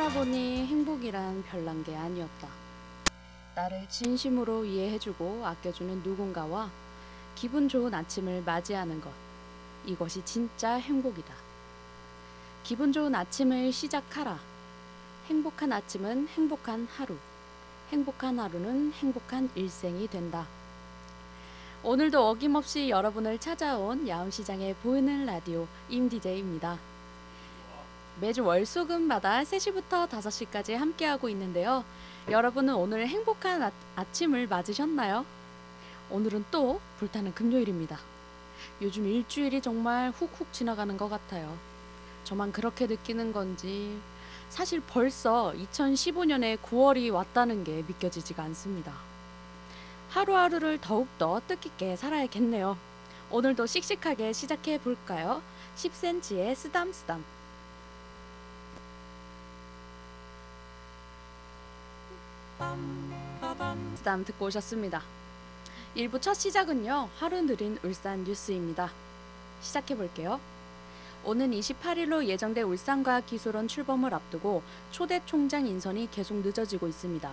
살아보니 행복이란 별난 게 아니었다. 나를 진심으로 이해해주고 아껴주는 누군가와 기분 좋은 아침을 맞이하는 것. 이것이 진짜 행복이다. 기분 좋은 아침을 시작하라. 행복한 아침은 행복한 하루. 행복한 하루는 행복한 일생이 된다. 오늘도 어김없이 여러분을 찾아온 야음시장의 보이는 라디오 임DJ입니다. 매주 월수금마다 3시부터 5시까지 함께하고 있는데요. 여러분은 오늘 행복한 아침을 맞으셨나요? 오늘은 또 불타는 금요일입니다. 요즘 일주일이 정말 훅훅 지나가는 것 같아요. 저만 그렇게 느끼는 건지 사실 벌써 2015년에 9월이 왔다는 게 믿겨지지가 않습니다. 하루하루를 더욱더 뜻깊게 살아야겠네요. 오늘도 씩씩하게 시작해 볼까요? 10cm의 쓰담쓰담. 쓰담 듣고 오셨습니다. 1부 첫 시작은요, 하루 느린 울산 뉴스입니다. 시작해 볼게요. 오는 28일로 예정된 울산과학기술원 출범을 앞두고 초대 총장 인선이 계속 늦어지고 있습니다.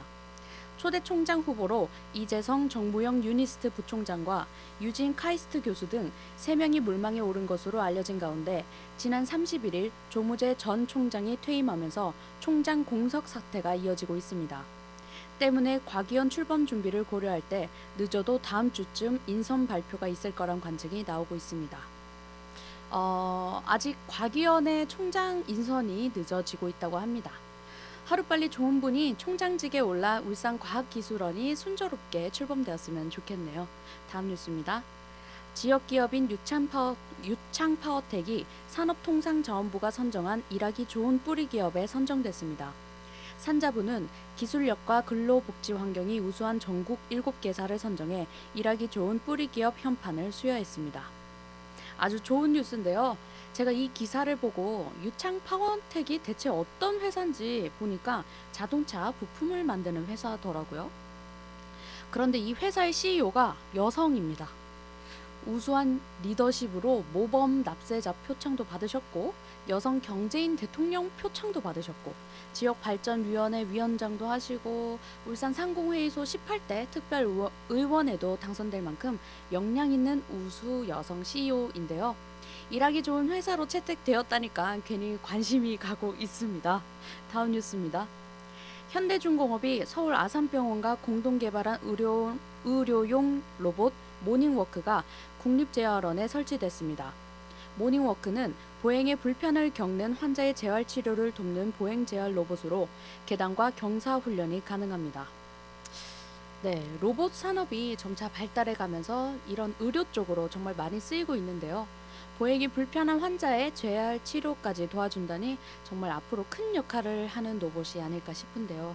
초대 총장 후보로 이재성 정무영 유니스트 부총장과 유진 카이스트 교수 등 3명이 물망에 오른 것으로 알려진 가운데 지난 31일 조무재 전 총장이 퇴임하면서 총장 공석 사태가 이어지고 있습니다. 때문에 과기원 출범 준비를 고려할 때 늦어도 다음 주쯤 인선 발표가 있을 거란 관측이 나오고 있습니다. 아직 과기원의 총장 인선이 늦어지고 있다고 합니다. 하루빨리 좋은 분이 총장직에 올라 울산과학기술원이 순조롭게 출범되었으면 좋겠네요. 다음 뉴스입니다. 지역기업인 유창파워텍이 산업통상자원부가 선정한 일하기 좋은 뿌리기업에 선정됐습니다. 산자부는 기술력과 근로복지 환경이 우수한 전국 7개사를 선정해 일하기 좋은 뿌리기업 현판을 수여했습니다. 아주 좋은 뉴스인데요. 제가 이 기사를 보고 유창파워텍이 대체 어떤 회사인지 보니까 자동차 부품을 만드는 회사더라고요. 그런데 이 회사의 CEO가 여성입니다. 우수한 리더십으로 모범 납세자 표창도 받으셨고 여성 경제인 대통령 표창도 받으셨고 지역발전위원회 위원장도 하시고 울산 상공회의소 18대 특별의원에도 당선될 만큼 역량 있는 우수 여성 CEO인데요. 일하기 좋은 회사로 채택되었다니까 괜히 관심이 가고 있습니다. 다음 뉴스입니다. 현대중공업이 서울 아산병원과 공동 개발한 의료용 로봇 모닝워크가 국립재활원에 설치됐습니다. 모닝워크는 보행에 불편을 겪는 환자의 재활 치료를 돕는 보행 재활 로봇으로 계단과 경사 훈련이 가능합니다. 네, 로봇 산업이 점차 발달해 가면서 이런 의료 쪽으로 정말 많이 쓰이고 있는데요. 보행이 불편한 환자의 재활 치료까지 도와준다니 정말 앞으로 큰 역할을 하는 로봇이 아닐까 싶은데요.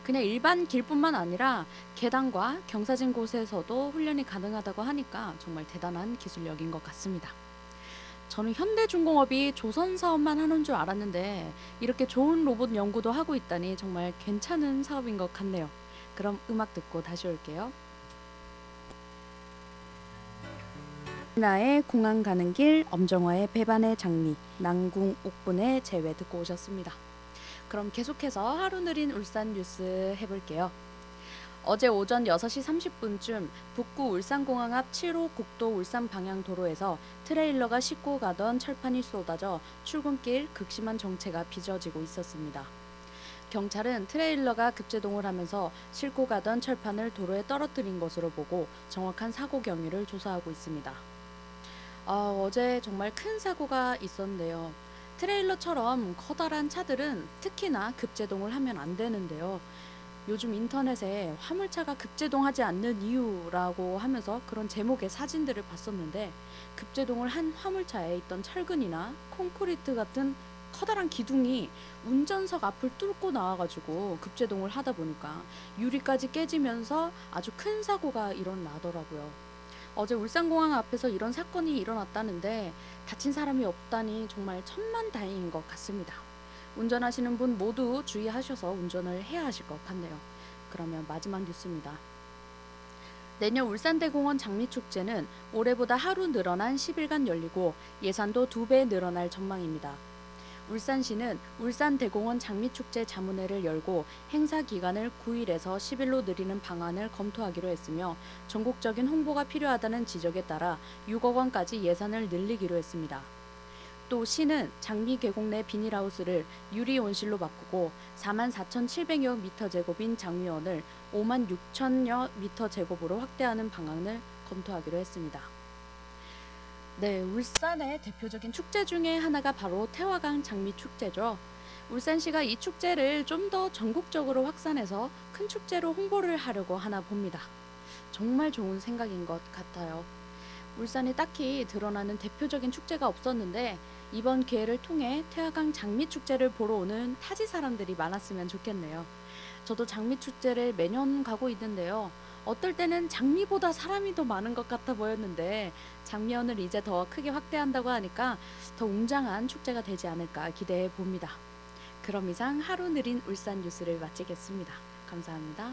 그냥 일반 길뿐만 아니라 계단과 경사진 곳에서도 훈련이 가능하다고 하니까 정말 대단한 기술력인 것 같습니다. 저는 현대중공업이 조선사업만 하는 줄 알았는데 이렇게 좋은 로봇 연구도 하고 있다니 정말 괜찮은 사업인 것 같네요. 그럼 음악 듣고 다시 올게요. 나의 공항 가는 길, 엄정화의 배반의 장미, 난궁 옥분의 재회 듣고 오셨습니다. 그럼 계속해서 하루 느린 울산 뉴스 해볼게요. 어제 오전 6시 30분쯤 북구 울산공항 앞 7호 국도 울산 방향 도로에서 트레일러가 싣고 가던 철판이 쏟아져 출근길 극심한 정체가 빚어지고 있었습니다. 경찰은 트레일러가 급제동을 하면서 싣고 가던 철판을 도로에 떨어뜨린 것으로 보고 정확한 사고 경위를 조사하고 있습니다. 어제 정말 큰 사고가 있었는데요. 트레일러처럼 커다란 차들은 특히나 급제동을 하면 안 되는데요. 요즘 인터넷에 화물차가 급제동하지 않는 이유라고 하면서 그런 제목의 사진들을 봤었는데 급제동을 한 화물차에 있던 철근이나 콘크리트 같은 커다란 기둥이 운전석 앞을 뚫고 나와가지고 급제동을 하다 보니까 유리까지 깨지면서 아주 큰 사고가 일어나더라고요. 어제 울산공항 앞에서 이런 사건이 일어났다는데 다친 사람이 없다니 정말 천만다행인 것 같습니다. 운전하시는 분 모두 주의하셔서 운전을 해야 하실 것 같네요. 그러면 마지막 뉴스입니다. 내년 울산대공원 장미축제는 올해보다 하루 늘어난 10일간 열리고 예산도 2배 늘어날 전망입니다. 울산시는 울산대공원 장미축제 자문회를 열고 행사 기간을 9일에서 10일로 늘리는 방안을 검토하기로 했으며 전국적인 홍보가 필요하다는 지적에 따라 6억 원까지 예산을 늘리기로 했습니다. 또 시는 장미 계곡 내 비닐하우스를 유리 온실로 바꾸고 44,700여 미터 제곱인 장미원을 56,000여 미터 제곱으로 확대하는 방안을 검토하기로 했습니다. 네, 울산의 대표적인 축제 중에 하나가 바로 태화강 장미축제죠. 울산시가 이 축제를 좀 더 전국적으로 확산해서 큰 축제로 홍보를 하려고 하나 봅니다. 정말 좋은 생각인 것 같아요. 울산에 딱히 드러나는 대표적인 축제가 없었는데 이번 기회를 통해 태화강 장미축제를 보러 오는 타지 사람들이 많았으면 좋겠네요. 저도 장미축제를 매년 가고 있는데요. 어떨 때는 장미보다 사람이 더 많은 것 같아 보였는데 장미원을 이제 더 크게 확대한다고 하니까 더 웅장한 축제가 되지 않을까 기대해 봅니다. 그럼 이상 하루 느린 울산 뉴스를 마치겠습니다. 감사합니다.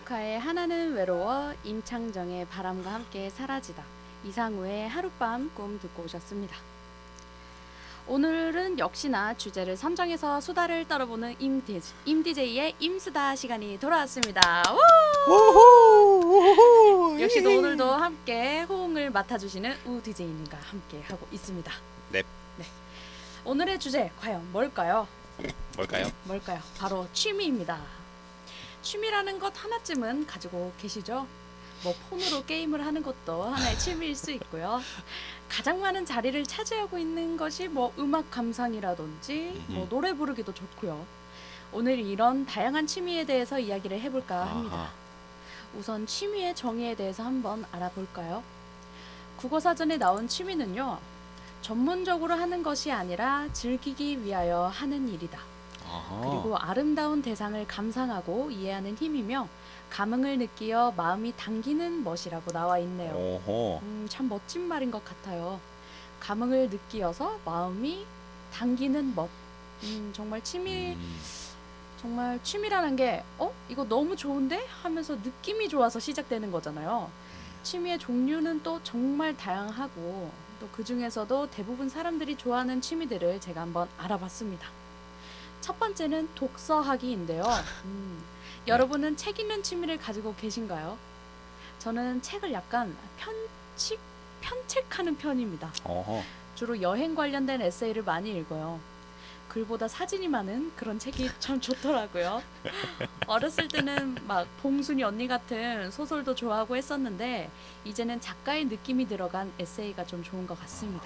카의 하나는 외로워, 임창정의 바람과 함께 사라지다, 이상우의 하룻밤 꿈 듣고 오셨습니다. 오늘은 역시나 주제를 선정해서 수다를 떨어보는 임DJ의 임수다 시간이 돌아왔습니다. 역시 오늘도 함께 호응을 맡아주시는 우DJ님과 함께 하고 있습니다. 네. 오늘의 주제 과연 뭘까요? 뭘까요? 바로 취미입니다. 취미라는 것 하나쯤은 가지고 계시죠? 뭐 폰으로 게임을 하는 것도 하나의 취미일 수 있고요. 가장 많은 자리를 차지하고 있는 것이 뭐 음악 감상이라든지 뭐 노래 부르기도 좋고요. 오늘 이런 다양한 취미에 대해서 이야기를 해볼까 합니다. 우선 취미의 정의에 대해서 한번 알아볼까요? 국어사전에 나온 취미는요, 전문적으로 하는 것이 아니라 즐기기 위하여 하는 일이다. 그리고 아름다운 대상을 감상하고 이해하는 힘이며 감흥을 느끼어 마음이 당기는 멋이라고 나와 있네요. 참 멋진 말인 것 같아요. 감흥을 느끼어서 마음이 당기는 멋. 정말 취미라는 게 이거 너무 좋은데? 하면서 느낌이 좋아서 시작되는 거잖아요. 취미의 종류는 또 정말 다양하고 또 그 중에서도 대부분 사람들이 좋아하는 취미들을 제가 한번 알아봤습니다. 첫 번째는 독서하기인데요. 여러분은 책 읽는 취미를 가지고 계신가요? 저는 책을 약간 편책하는 편입니다. 주로 여행 관련된 에세이를 많이 읽어요. 글보다 사진이 많은 그런 책이 참 좋더라고요. 어렸을 때는 막 봉순이 언니 같은 소설도 좋아하고 했었는데 이제는 작가의 느낌이 들어간 에세이가 좀 좋은 것 같습니다.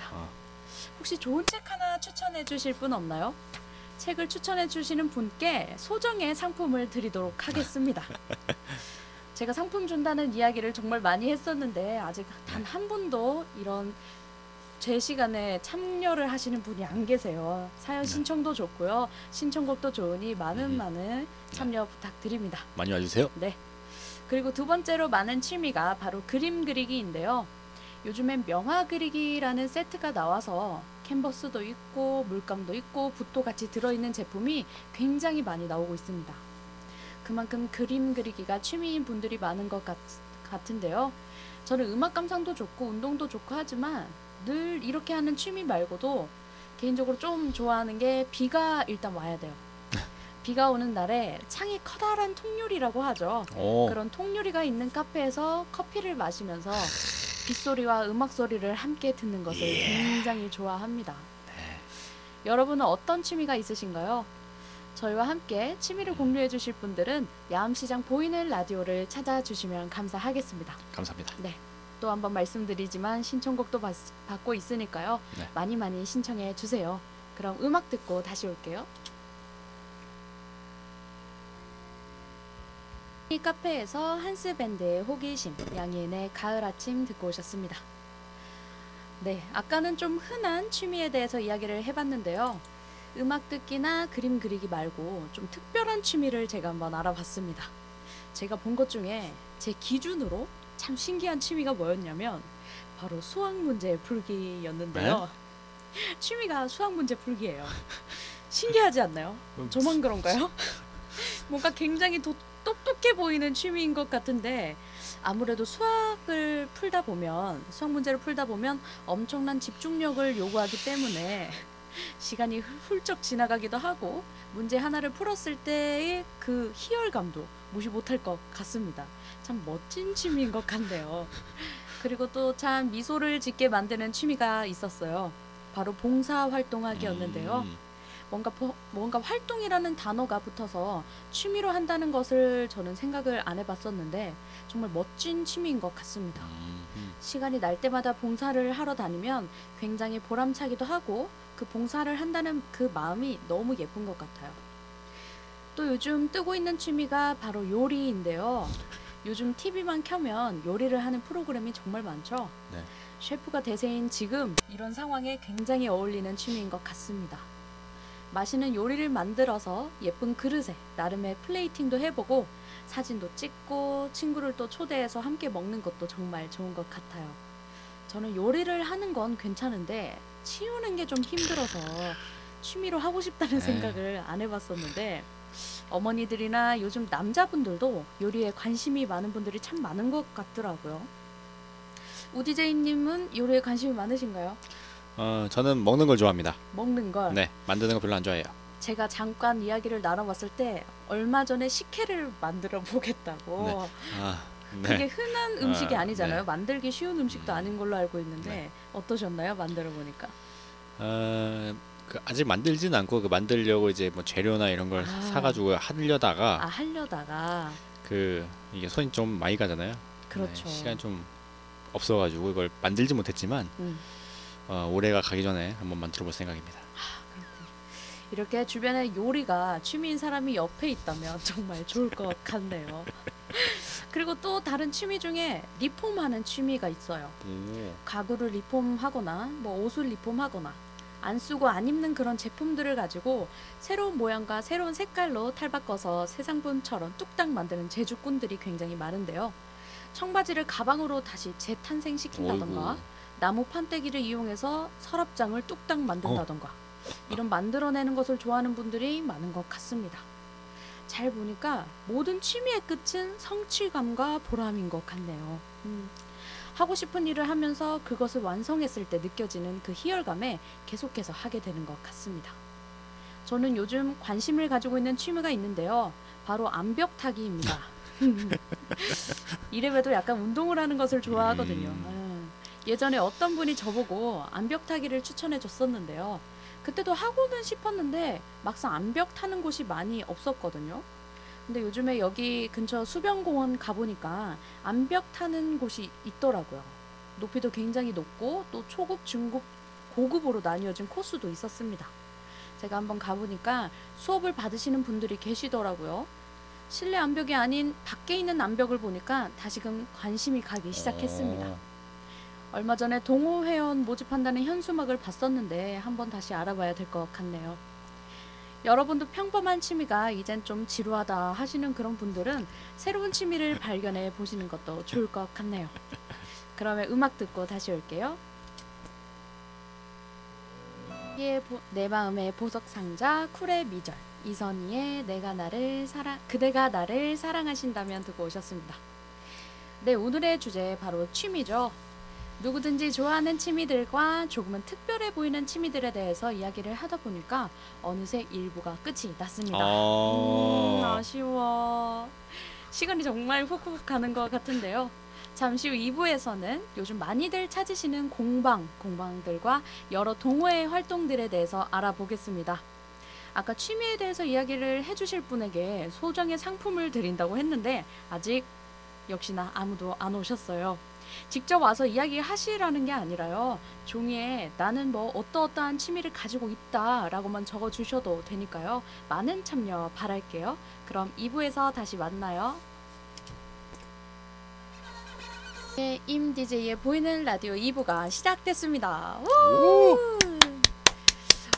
혹시 좋은 책 하나 추천해 주실 분 없나요? 책을 추천해 주시는 분께 소정의 상품을 드리도록 하겠습니다. 제가 상품 준다는 이야기를 정말 많이 했었는데 아직 단 한 분도 이런 제 시간에 참여를 하시는 분이 안 계세요. 사연 신청도 좋고요. 신청곡도 좋으니 많은 참여 부탁드립니다. 많이 와주세요. 네. 그리고 두 번째로 많은 취미가 바로 그림 그리기인데요. 요즘엔 명화 그리기라는 세트가 나와서 캔버스도 있고 물감도 있고 붓도 같이 들어있는 제품이 굉장히 많이 나오고 있습니다. 그만큼 그림 그리기가 취미인 분들이 많은 것 같은데요. 저는 음악 감상도 좋고 운동도 좋고 하지만 늘 이렇게 하는 취미 말고도 개인적으로 좀 좋아하는 게 비가 일단 와야 돼요. 비가 오는 날에 창이 커다란 통유리라고 하죠. 그런 통유리가 있는 카페에서 커피를 마시면서 빗소리와 음악 소리를 함께 듣는 것을 굉장히 좋아합니다. 여러분은 어떤 취미가 있으신가요? 저희와 함께 취미를 공유해 주실 분들은 야암시장 보이는 라디오를 찾아주시면 감사하겠습니다. 감사합니다. 네. 또 한번 말씀드리지만 신청곡도 받고 있으니까요. 네. 많이 신청해 주세요. 그럼 음악 듣고 다시 올게요. 이 카페에서 한스밴드의 호기심, 양희은의 가을 아침 듣고 오셨습니다. 네, 아까는 좀 흔한 취미에 대해서 이야기를 해봤는데요. 음악 듣기나 그림 그리기 말고 좀 특별한 취미를 제가 한번 알아봤습니다. 제가 본 것 중에 제 기준으로 참 신기한 취미가 뭐였냐면 바로 수학 문제 풀기였는데요. 취미가 수학 문제 풀기예요. 신기하지 않나요? 저만 그런가요? 뭔가 굉장히 똑똑해 보이는 취미인 것 같은데 아무래도 수학을 풀다 보면, 수학 문제를 풀다 보면 엄청난 집중력을 요구하기 때문에 시간이 훌쩍 지나가기도 하고 문제 하나를 풀었을 때의 그 희열감도 무시 못할 것 같습니다. 참 멋진 취미인 것 같네요. 그리고 또 참 미소를 짓게 만드는 취미가 있었어요. 바로 봉사활동하기였는데요. 뭔가 활동이라는 단어가 붙어서 취미로 한다는 것을 저는 생각을 안 해봤었는데 정말 멋진 취미인 것 같습니다. 시간이 날 때마다 봉사를 하러 다니면 굉장히 보람차기도 하고 그 봉사를 한다는 그 마음이 너무 예쁜 것 같아요. 또 요즘 뜨고 있는 취미가 바로 요리인데요. 요즘 TV만 켜면 요리를 하는 프로그램이 정말 많죠. 네. 셰프가 대세인 지금 이런 상황에 굉장히 어울리는 취미인 것 같습니다. 맛있는 요리를 만들어서 예쁜 그릇에 나름의 플레이팅도 해보고 사진도 찍고 친구를 또 초대해서 함께 먹는 것도 정말 좋은 것 같아요. 저는 요리를 하는 건 괜찮은데 치우는 게 좀 힘들어서 취미로 하고 싶다는 생각을 안 해봤었는데 어머니들이나 요즘 남자분들도 요리에 관심이 많은 분들이 참 많은 것 같더라고요. 우디제이님은 요리에 관심이 많으신가요? 저는 먹는 걸 좋아합니다. 먹는 걸? 네, 만드는 거 별로 안 좋아해요. 제가 잠깐 이야기를 나눠봤을 때 얼마 전에 식혜를 만들어 보겠다고. 네. 그게 흔한 음식이 아니잖아요. 네. 만들기 쉬운 음식도 아닌 걸로 알고 있는데 어떠셨나요? 만들어 보니까. 아직 만들진 않고 만들려고 이제 뭐 재료나 이런 걸 사가지고 하려다가 하려다가 이게 손이 좀 많이 가잖아요. 그렇죠. 네, 시간이 좀 없어가지고 이걸 만들지 못했지만 올해가 가기 전에 한번 만들어 볼 생각입니다. 그렇군요. 이렇게 주변에 요리가 취미인 사람이 옆에 있다면 정말 좋을 것 같네요. 그리고 또 다른 취미 중에 리폼하는 취미가 있어요. 가구를 리폼하거나 뭐 옷을 리폼하거나 안 쓰고 안 입는 그런 제품들을 가지고 새로운 모양과 새로운 색깔로 탈바꿔서 새 상품처럼 뚝딱 만드는 재주꾼들이 굉장히 많은데요. 청바지를 가방으로 다시 재탄생시킨다던가 나무 판때기를 이용해서 서랍장을 뚝딱 만든다던가 이런 만들어내는 것을 좋아하는 분들이 많은 것 같습니다. 잘 보니까 모든 취미의 끝은 성취감과 보람인 것 같네요. 하고 싶은 일을 하면서 그것을 완성했을 때 느껴지는 그 희열감에 계속해서 하게 되는 것 같습니다. 저는 요즘 관심을 가지고 있는 취미가 있는데요. 바로 암벽타기입니다. 이래봬도 약간 운동을 하는 것을 좋아하거든요. 예전에 어떤 분이 저보고 암벽타기를 추천해 줬었는데요. 그때도 하고는 싶었는데 막상 암벽 타는 곳이 많이 없었거든요. 근데 요즘에 여기 근처 수변공원 가보니까 암벽 타는 곳이 있더라고요. 높이도 굉장히 높고 또 초급, 중급, 고급으로 나뉘어진 코스도 있었습니다. 제가 한번 가보니까 수업을 받으시는 분들이 계시더라고요. 실내 암벽이 아닌 밖에 있는 암벽을 보니까 다시금 관심이 가기 시작했습니다. 얼마 전에 동호회원 모집한다는 현수막을 봤었는데 한번 다시 알아봐야 될 것 같네요. 여러분도 평범한 취미가 이젠 좀 지루하다 하시는 그런 분들은 새로운 취미를 발견해 보시는 것도 좋을 것 같네요. 그러면 음악 듣고 다시 올게요. 내 마음의 보석 상자 쿨의 미절 이선희의 그대가 나를 사랑하신다면 듣고 오셨습니다. 네, 오늘의 주제 바로 취미죠. 누구든지 좋아하는 취미들과 조금은 특별해 보이는 취미들에 대해서 이야기를 하다 보니까 어느새 1부가 끝이 났습니다. 아쉬워. 시간이 정말 훅훅 가는 것 같은데요. 잠시 후 2부에서는 요즘 많이들 찾으시는 공방들과 여러 동호회 활동들에 대해서 알아보겠습니다. 아까 취미에 대해서 이야기를 해주실 분에게 소정의 상품을 드린다고 했는데 아직 역시나 아무도 안 오셨어요. 직접 와서 이야기하시라는 게 아니라요. 종이에 나는 뭐 어떠어떠한 취미를 가지고 있다 라고만 적어주셔도 되니까요. 많은 참여 바랄게요. 그럼 2부에서 다시 만나요. 네, 임 DJ의 보이는 라디오 2부가 시작됐습니다.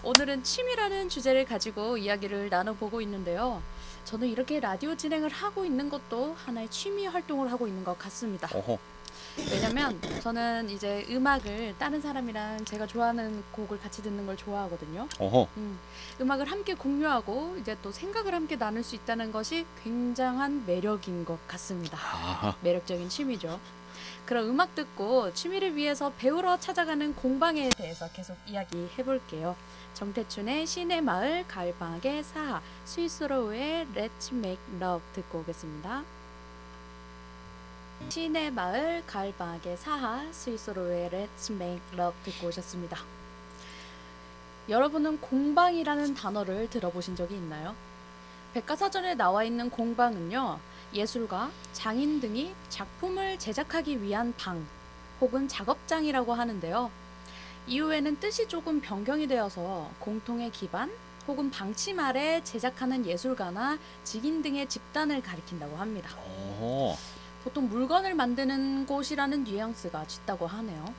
오늘은 취미라는 주제를 가지고 이야기를 나눠보고 있는데요. 저는 이렇게 라디오 진행을 하고 있는 것도 하나의 취미 활동을 하고 있는 것 같습니다. 왜냐면 저는 이제 음악을 다른 사람이랑 제가 좋아하는 곡을 같이 듣는 걸 좋아하거든요. 어허. 음악을 함께 공유하고 이제 또 생각을 함께 나눌 수 있다는 것이 굉장한 매력인 것 같습니다. 아하. 매력적인 취미죠. 그럼 음악 듣고 취미를 위해서 배우러 찾아가는 공방에 대해서 계속 이야기해 볼게요. 정태춘의 시내 마을, 가을방학의 사하, 스위스로우의 Let's Make Love 듣고 오겠습니다. 시내 마을, 가을방학의 사하, 스위스로우의 Let's Make Love 듣고 오셨습니다. 여러분은 공방이라는 단어를 들어보신 적이 있나요? 백과사전에 나와 있는 공방은요, 예술가, 장인 등이 작품을 제작하기 위한 방 혹은 작업장이라고 하는데요. 이후에는 뜻이 조금 변경이 되어서 공통의 기반 혹은 방침 아래 제작하는 예술가나 직인 등의 집단을 가리킨다고 합니다. 어허. 보통 물건을 만드는 곳이라는 뉘앙스가 짙다고 하네요.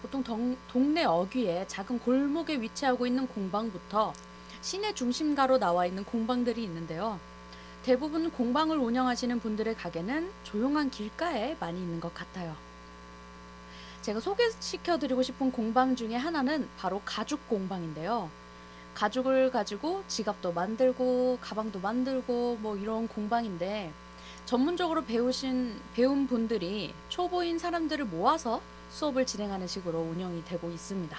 보통 동네 어귀에 작은 골목에 위치하고 있는 공방부터 시내 중심가로 나와 있는 공방들이 있는데요. 대부분 공방을 운영하시는 분들의 가게는 조용한 길가에 많이 있는 것 같아요. 제가 소개시켜드리고 싶은 공방 중에 하나는 바로 가죽 공방인데요. 가죽을 가지고 지갑도 만들고 가방도 만들고 뭐 이런 공방인데, 전문적으로 배운 분들이 초보인 사람들을 모아서 수업을 진행하는 식으로 운영이 되고 있습니다.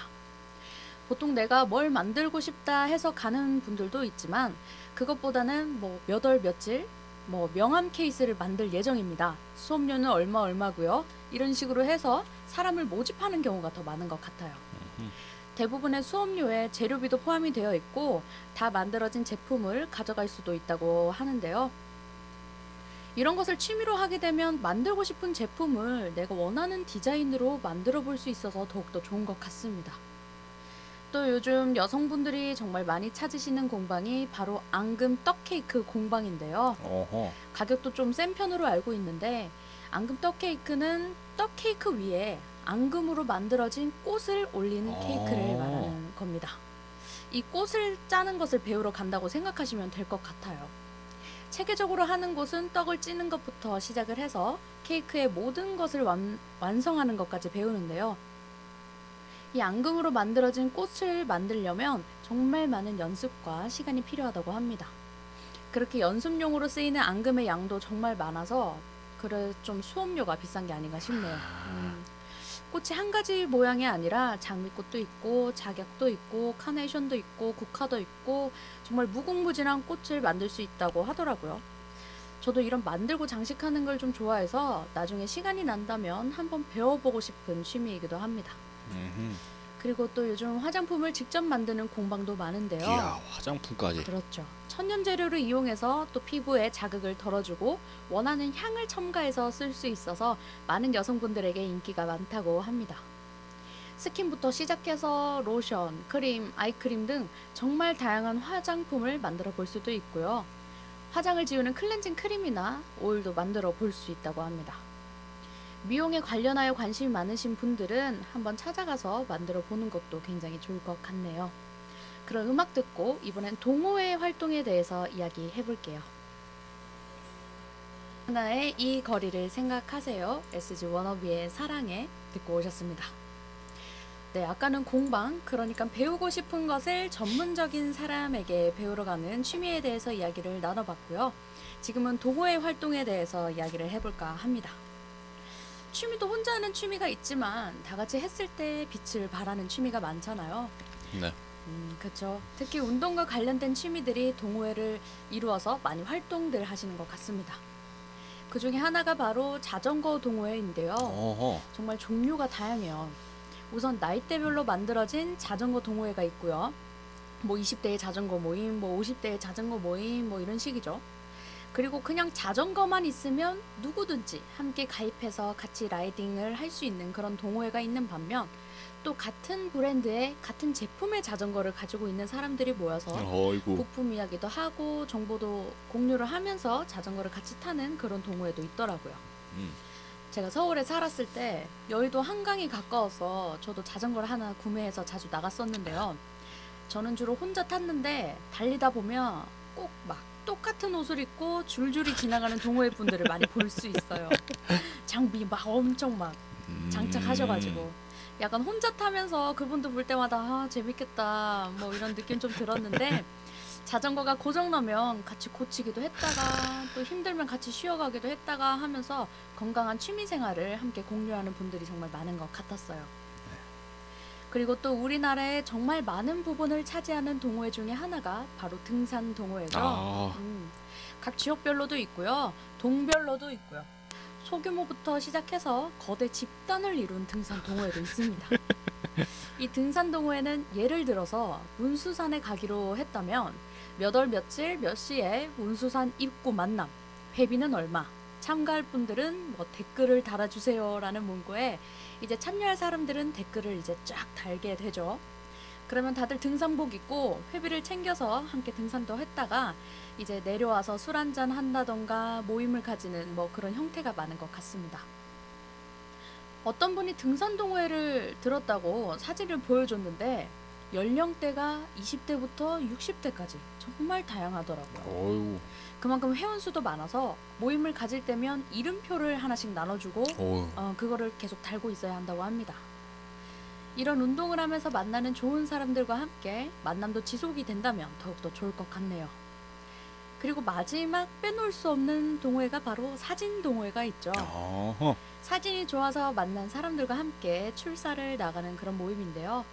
보통 내가 뭘 만들고 싶다 해서 가는 분들도 있지만, 그것보다는 뭐 몇 월 며칠 뭐 명함 케이스를 만들 예정입니다. 수업료는 얼마고요. 이런 식으로 해서 사람을 모집하는 경우가 더 많은 것 같아요. 대부분의 수업료에 재료비도 포함이 되어 있고 다 만들어진 제품을 가져갈 수도 있다고 하는데요. 이런 것을 취미로 하게 되면 만들고 싶은 제품을 내가 원하는 디자인으로 만들어 볼 수 있어서 더욱더 좋은 것 같습니다. 또 요즘 여성분들이 정말 많이 찾으시는 공방이 바로 앙금 떡케이크 공방인데요. 어허. 가격도 좀 센 편으로 알고 있는데, 앙금 떡케이크는 떡케이크 위에 앙금으로 만들어진 꽃을 올린 케이크를 말하는 겁니다. 이 꽃을 짜는 것을 배우러 간다고 생각하시면 될 것 같아요. 체계적으로 하는 곳은 떡을 찌는 것부터 시작을 해서 케이크의 모든 것을 완성하는 것까지 배우는데요. 이 앙금으로 만들어진 꽃을 만들려면 정말 많은 연습과 시간이 필요하다고 합니다. 그렇게 연습용으로 쓰이는 앙금의 양도 정말 많아서 그래 좀 수업료가 비싼 게 아닌가 싶네요. 꽃이 한 가지 모양이 아니라 장미꽃도 있고 작약도 있고 카네이션도 있고 국화도 있고 정말 무궁무진한 꽃을 만들 수 있다고 하더라고요. 저도 이런 만들고 장식하는 걸 좀 좋아해서 나중에 시간이 난다면 한번 배워보고 싶은 취미이기도 합니다. 그리고 또 요즘 화장품을 직접 만드는 공방도 많은데요. 이야, 화장품까지. 그렇죠. 천연 재료를 이용해서 또 피부에 자극을 덜어주고 원하는 향을 첨가해서 쓸 수 있어서 많은 여성분들에게 인기가 많다고 합니다. 스킨부터 시작해서 로션, 크림, 아이크림 등 정말 다양한 화장품을 만들어 볼 수도 있고요. 화장을 지우는 클렌징 크림이나 오일도 만들어 볼 수 있다고 합니다. 미용에 관련하여 관심이 많으신 분들은 한번 찾아가서 만들어 보는 것도 굉장히 좋을 것 같네요. 그럼 음악 듣고 이번엔 동호회 활동에 대해서 이야기해 볼게요. 하나의 이 거리를 생각하세요. SG 워너비의 사랑해 듣고 오셨습니다. 네, 아까는 공방, 그러니까 배우고 싶은 것을 전문적인 사람에게 배우러 가는 취미에 대해서 이야기를 나눠봤고요. 지금은 동호회 활동에 대해서 이야기를 해볼까 합니다. 취미도 혼자 하는 취미가 있지만 다 같이 했을 때 빛을 발하는 취미가 많잖아요. 네. 그렇죠. 특히 운동과 관련된 취미들이 동호회를 이루어서 많이 활동들 하시는 것 같습니다. 그 중에 하나가 바로 자전거 동호회인데요. 어허. 정말 종류가 다양해요. 우선 나이대별로 만들어진 자전거 동호회가 있고요. 뭐 20대의 자전거 모임, 뭐 50대의 자전거 모임, 뭐 이런 식이죠. 그리고 그냥 자전거만 있으면 누구든지 함께 가입해서 같이 라이딩을 할 수 있는 그런 동호회가 있는 반면, 또 같은 브랜드의 같은 제품의 자전거를 가지고 있는 사람들이 모여서 어이구. 부품 이야기도 하고 정보도 공유를 하면서 자전거를 같이 타는 그런 동호회도 있더라고요. 제가 서울에 살았을 때 여의도 한강이 가까워서 저도 자전거를 하나 구매해서 자주 나갔었는데요. 저는 주로 혼자 탔는데 달리다 보면 꼭 막 똑같은 옷을 입고 줄줄이 지나가는 동호회 분들을 많이 볼 수 있어요. 장비 막 엄청 막 장착하셔가지고 약간 혼자 타면서 그분도 볼 때마다 아 재밌겠다 뭐 이런 느낌 좀 들었는데 자전거가 고장나면 같이 고치기도 했다가 또 힘들면 같이 쉬어가기도 했다가 하면서 건강한 취미생활을 함께 공유하는 분들이 정말 많은 것 같았어요. 그리고 또 우리나라의 정말 많은 부분을 차지하는 동호회 중에 하나가 바로 등산 동호회죠. 각 지역별로도 있고요. 동별로도 있고요. 소규모부터 시작해서 거대 집단을 이룬 등산 동호회도 있습니다. 이 등산 동호회는 예를 들어서 문수산에 가기로 했다면 몇 월 며칠 몇 시에 문수산 입구 만남, 회비는 얼마, 참가할 분들은 뭐 댓글을 달아주세요라는 문구에 이제 참여할 사람들은 댓글을 이제 쫙 달게 되죠. 그러면 다들 등산복 입고 회비를 챙겨서 함께 등산도 했다가 이제 내려와서 술 한잔 한다던가 모임을 가지는 뭐 그런 형태가 많은 것 같습니다. 어떤 분이 등산 동호회를 들었다고 사진을 보여줬는데 연령대가 20대부터 60대까지 정말 다양하더라고요. 어유. 그만큼 회원수도 많아서 모임을 가질 때면 이름표를 하나씩 나눠주고 그거를 계속 달고 있어야 한다고 합니다. 이런 운동을 하면서 만나는 좋은 사람들과 함께 만남도 지속이 된다면 더욱더 좋을 것 같네요. 그리고 마지막 빼놓을 수 없는 동호회가 바로 사진 동호회가 있죠. 사진이 좋아서 만난 사람들과 함께 출사를 나가는 그런 모임인데요.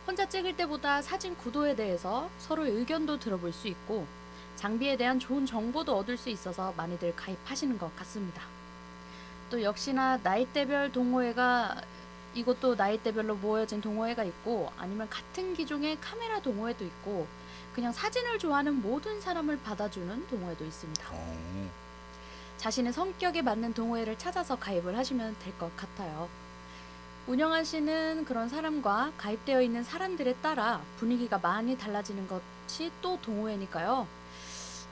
혼자 찍을 때보다 사진 구도에 대해서 서로의 의견도 들어볼 수 있고 장비에 대한 좋은 정보도 얻을 수 있어서 많이들 가입하시는 것 같습니다. 또 역시나 나이대별 동호회가 이것도 나이대별로 모여진 동호회가 있고 아니면 같은 기종의 카메라 동호회도 있고 그냥 사진을 좋아하는 모든 사람을 받아주는 동호회도 있습니다. 자신의 성격에 맞는 동호회를 찾아서 가입을 하시면 될 것 같아요. 운영하시는 그런 사람과 가입되어 있는 사람들에 따라 분위기가 많이 달라지는 것이 또 동호회니까요.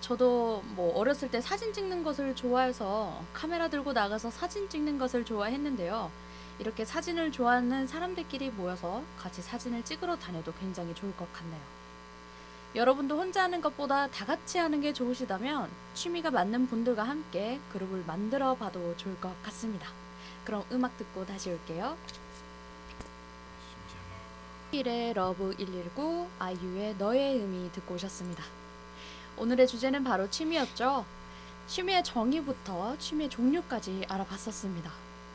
저도 뭐 어렸을 때 사진 찍는 것을 좋아해서 카메라 들고 나가서 사진 찍는 것을 좋아했는데요. 이렇게 사진을 좋아하는 사람들끼리 모여서 같이 사진을 찍으러 다녀도 굉장히 좋을 것 같네요. 여러분도 혼자 하는 것보다 다 같이 하는 게 좋으시다면 취미가 맞는 분들과 함께 그룹을 만들어 봐도 좋을 것 같습니다. 그럼 음악 듣고 다시 올게요. 1의 러브 119, 아이유의 너의 의미 듣고 오셨습니다. 오늘의 주제는 바로 취미였죠. 취미의 정의부터 취미의 종류까지 알아봤었습니다.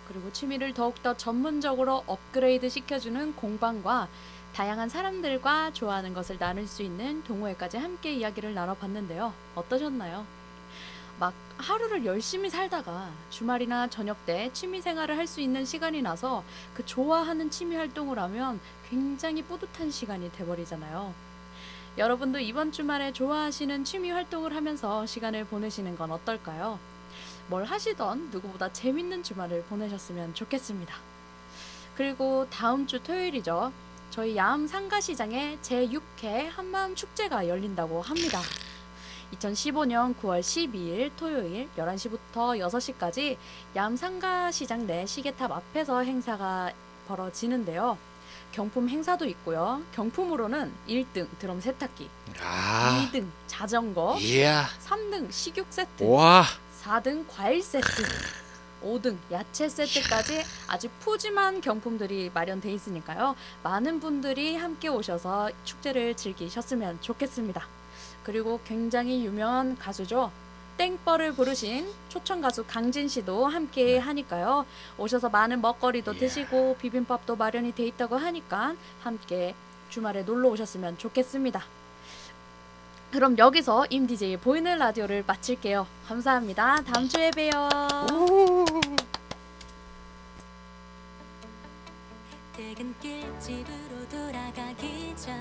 그리고 취미를 더욱더 전문적으로 업그레이드 시켜주는 공방과 다양한 사람들과 좋아하는 것을 나눌 수 있는 동호회까지 함께 이야기를 나눠봤는데요. 어떠셨나요? 막 하루를 열심히 살다가 주말이나 저녁 때 취미 생활을 할 수 있는 시간이 나서 그 좋아하는 취미 활동을 하면 굉장히 뿌듯한 시간이 돼버리잖아요. 여러분도 이번 주말에 좋아하시는 취미 활동을 하면서 시간을 보내시는 건 어떨까요? 뭘 하시던 누구보다 재밌는 주말을 보내셨으면 좋겠습니다. 그리고 다음 주 토요일이죠. 저희 야암 상가시장에 제6회 한마음 축제가 열린다고 합니다. 2015년 9월 12일 토요일 11시부터 6시까지 야암 상가시장 내 시계탑 앞에서 행사가 벌어지는데요. 경품 행사도 있고요. 경품으로는 1등 드럼 세탁기, 2등 자전거, 3등 식육 세트, 4등 과일 세트, 5등 야채 세트까지 아주 푸짐한 경품들이 마련돼 있으니까요. 많은 분들이 함께 오셔서 축제를 즐기셨으면 좋겠습니다. 그리고 굉장히 유명한 가수죠. 땡벌을 부르신 초청 가수 강진 씨도 함께 하니까요. 오셔서 많은 먹거리도 드시고 비빔밥도 마련이 돼 있다고 하니까 함께 주말에 놀러 오셨으면 좋겠습니다. 그럼 여기서 임DJ 보이는 라디오를 마칠게요. 감사합니다. 다음 주에 봬요. 퇴근길 집으로 돌아가기 전